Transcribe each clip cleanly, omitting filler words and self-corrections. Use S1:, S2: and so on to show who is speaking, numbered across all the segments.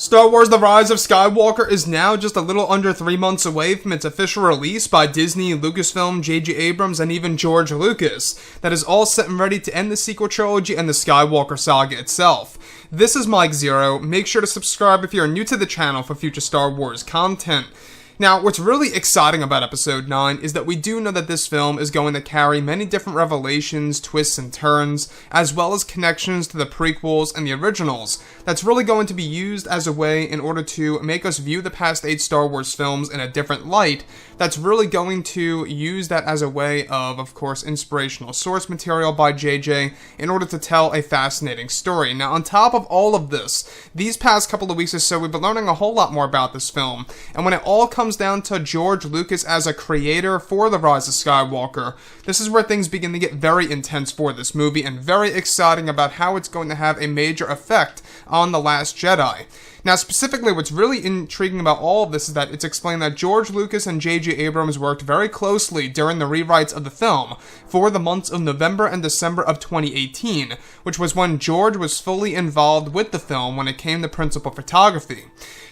S1: Star Wars The Rise of Skywalker is now just a little under 3 months away from its official release by Disney, Lucasfilm, J.J. Abrams, and even George Lucas. That is all set and ready to end the sequel trilogy and the Skywalker saga itself. This is Mike Zero. Make sure to subscribe if you're new to the channel for future Star Wars content. Now, what's really exciting about Episode 9 is that we do know that this film is going to carry many different revelations, twists, and turns, as well as connections to the prequels and the originals. That's really going to be used as a way in order to make us view the past 8 Star Wars films in a different light. That's really going to use that as a way of course, inspirational source material by JJ in order to tell a fascinating story. Now, on top of all of this, these past couple of weeks or so, we've been learning a whole lot more about this film, and when it all comes down to George Lucas as a creator for The Rise of Skywalker, this is where things begin to get very intense for this movie and very exciting about how it's going to have a major effect on The Last Jedi. Now, specifically, what's really intriguing about all of this is that it's explained that George Lucas and J.J. Abrams worked very closely during the rewrites of the film for the months of November and December of 2018, which was when George was fully involved with the film when it came to principal photography.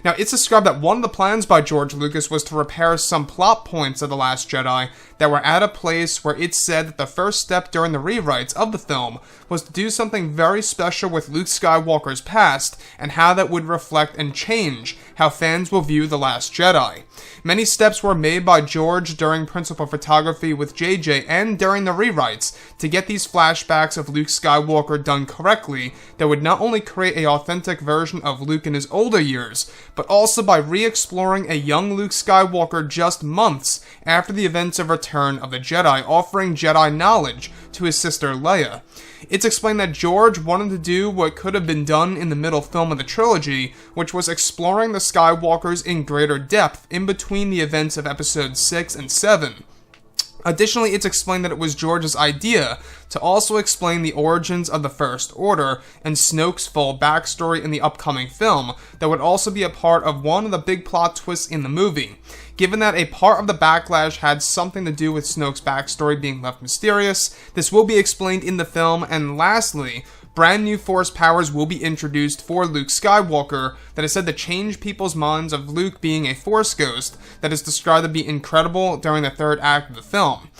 S1: Now, it's described that one of the plans by George Lucas was to repair some plot points of The Last Jedi that were at a place where it said that the first step during the rewrites of the film was to do something very special with Luke Skywalker's past and how that would reflect and change how fans will view The Last Jedi. Many steps were made by George during principal photography with JJ and during the rewrites to get these flashbacks of Luke Skywalker done correctly that would not only create an authentic version of Luke in his older years, but also by re-exploring a young Luke Skywalker just months after the events of Return of the Jedi, offering Jedi knowledge to his sister Leia. It's explained that George wanted to do what could have been done in the middle film of the trilogy, which was exploring the Skywalkers in greater depth in between the events of Episodes 6 and 7. Additionally, it's explained that it was George's idea to also explain the origins of the First Order and Snoke's full backstory in the upcoming film that would also be a part of one of the big plot twists in the movie. Given that a part of the backlash had something to do with Snoke's backstory being left mysterious, this will be explained in the film. And lastly, brand new Force powers will be introduced for Luke Skywalker that is said to change people's minds of Luke being a Force ghost that is described to be incredible during the third act of the film.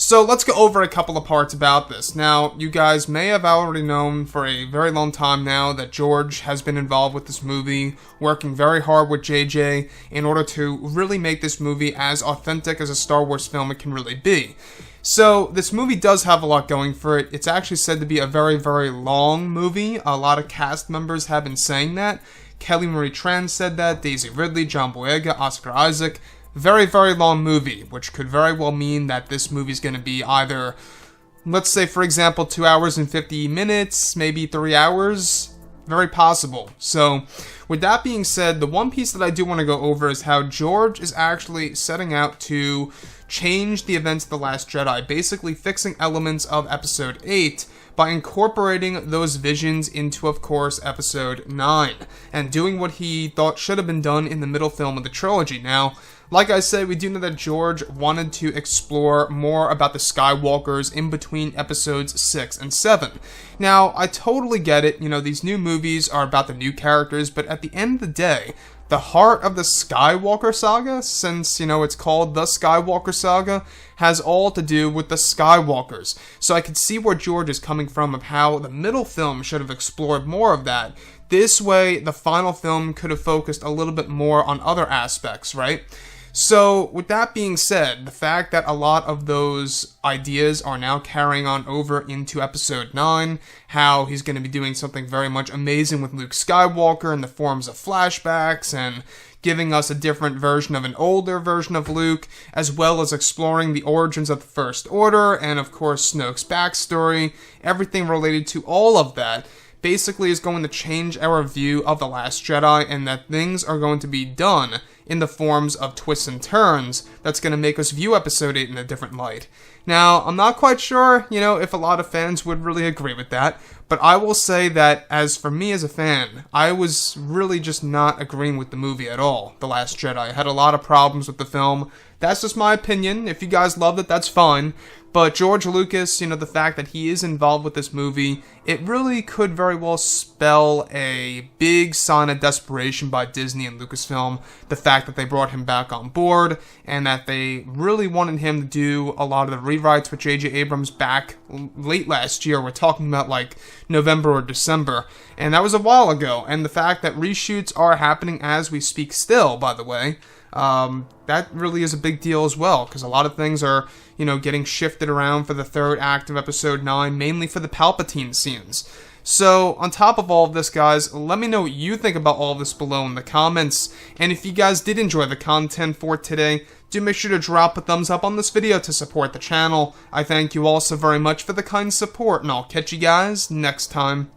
S1: So let's go over a couple of parts about this. Now, you guys may have already known for a very long time now that George has been involved with this movie, working very hard with JJ in order to really make this movie as authentic as a Star Wars film it can really be. So, this movie does have a lot going for it. It's actually said to be a very, very long movie. A lot of cast members have been saying that. Kelly Marie Tran said that, Daisy Ridley, John Boyega, Oscar Isaac. Very, very long movie, which could very well mean that this movie is going to be either, let's say, for example, 2 hours and 50 minutes, maybe 3 hours. Very possible. So, with that being said, the one piece that I do want to go over is how George is actually setting out to change the events of The Last Jedi, basically fixing elements of Episode 8 by incorporating those visions into, of course, Episode 9, and doing what he thought should have been done in the middle film of the trilogy. Now, like I said, we do know that George wanted to explore more about the Skywalkers in between Episodes 6 and 7. Now, I totally get it, these new movies are about the new characters, but at the end of the day, the heart of the Skywalker saga, since, it's called the Skywalker saga, has all to do with the Skywalkers. So I could see where George is coming from of how the middle film should have explored more of that. This way, the final film could have focused a little bit more on other aspects, right? So, with that being said, the fact that a lot of those ideas are now carrying on over into Episode 9, how he's going to be doing something very much amazing with Luke Skywalker in the forms of flashbacks and giving us a different version of an older version of Luke, as well as exploring the origins of the First Order and, of course, Snoke's backstory, everything related to all of that, basically is going to change our view of The Last Jedi, and that things are going to be done in the forms of twists and turns that's going to make us view Episode 8 in a different light. Now, I'm not quite sure, if a lot of fans would really agree with that, but I will say that, as for me as a fan, I was really just not agreeing with the movie at all, The Last Jedi. I had a lot of problems with the film. That's just my opinion. If you guys loved it, that's fine. But George Lucas, the fact that he is involved with this movie, it really could very well spell a big sign of desperation by Disney and Lucasfilm. The fact that they brought him back on board, and that they really wanted him to do a lot of the rewrites with J.J. Abrams back late last year. We're talking about like November or December. And that was a while ago. And the fact that reshoots are happening as we speak still, by the way, that really is a big deal as well, because a lot of things are, getting shifted around for the third act of episode 9, mainly for the Palpatine scenes. So, on top of all of this, guys, let me know what you think about all of this below in the comments, and if you guys did enjoy the content for today, do make sure to drop a thumbs up on this video to support the channel. I thank you all so very much for the kind support, and I'll catch you guys next time.